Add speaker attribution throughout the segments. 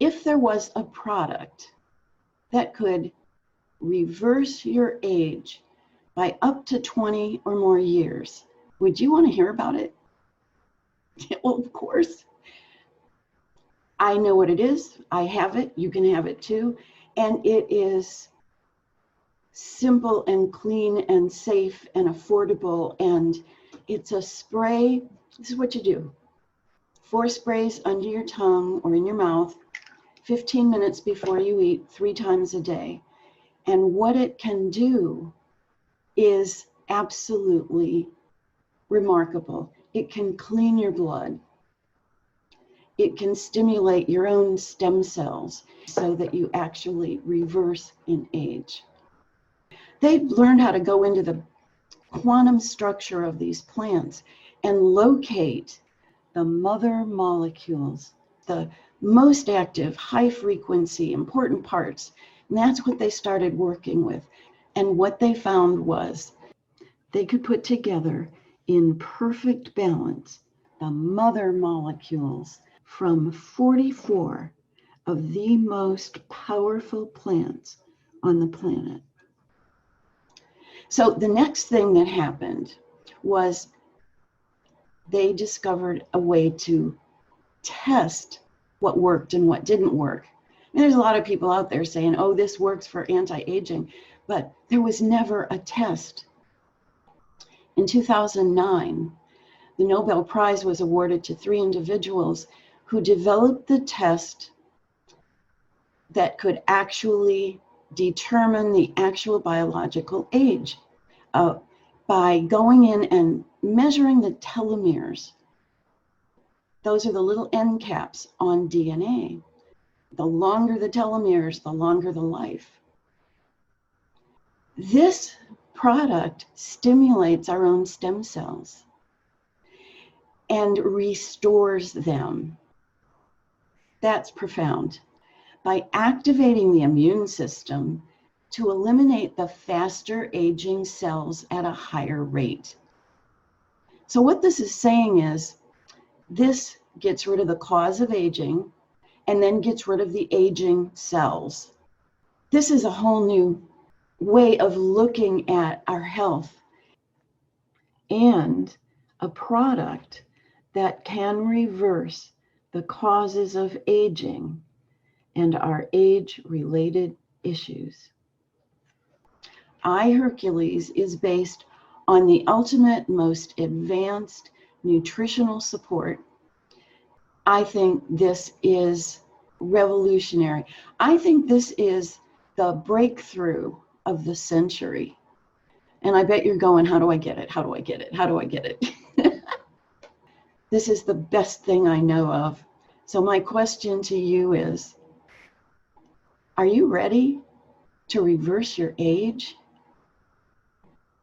Speaker 1: if there was a product that could reverse your age by up to 20 or more years, would you want to hear about it? Well, of course. I know what it is. I have it. You can have it too. And it is simple and clean and safe and affordable. And it's a spray. This is what you do. 4 sprays under your tongue or in your mouth, 15 minutes before you eat, 3 times a day. And what it can do is absolutely remarkable. It can clean your blood. It can stimulate your own stem cells so that you actually reverse in age. They've learned how to go into the quantum structure of these plants and locate the mother molecules, the most active, high frequency, important parts. And that's what they started working with. And what they found was they could put together in perfect balance the mother molecules from 44 of the most powerful plants on the planet. So the next thing that happened was they discovered a way to test what worked and what didn't work. And there's a lot of people out there saying, oh, this works for anti-aging, but there was never a test. In 2009, the Nobel Prize was awarded to 3 individuals who developed the test that could actually determine the actual biological age by going in and measuring the telomeres. Those are the little end caps on DNA. The longer the telomeres, the longer the life. This product stimulates our own stem cells and restores them. That's profound. By activating the immune system to eliminate the faster aging cells at a higher rate. So what this is saying is, this gets rid of the cause of aging and then gets rid of the aging cells. This is a whole new way of looking at our health, and a product that can reverse the causes of aging and our age-related issues. iHeRQles is based on the ultimate, most advanced nutritional support. I think this is revolutionary. I think this is the breakthrough of the century. And I bet you're going, how do I get it? How do I get it? How do I get it? This is the best thing I know of. So my question to you is, are you ready to reverse your age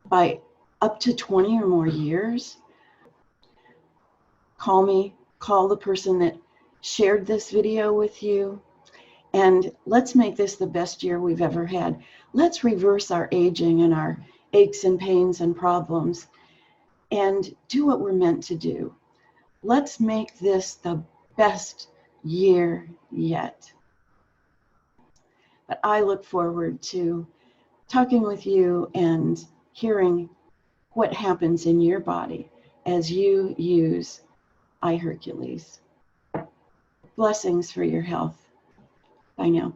Speaker 1: by up to 20 or more years? Call me, call the person that shared this video with you, and let's make this the best year we've ever had. Let's reverse our aging and our aches and pains and problems and do what we're meant to do. Let's make this the best year yet. But I look forward to talking with you and hearing what happens in your body as you use iHeRQles. Blessings for your health. Bye now.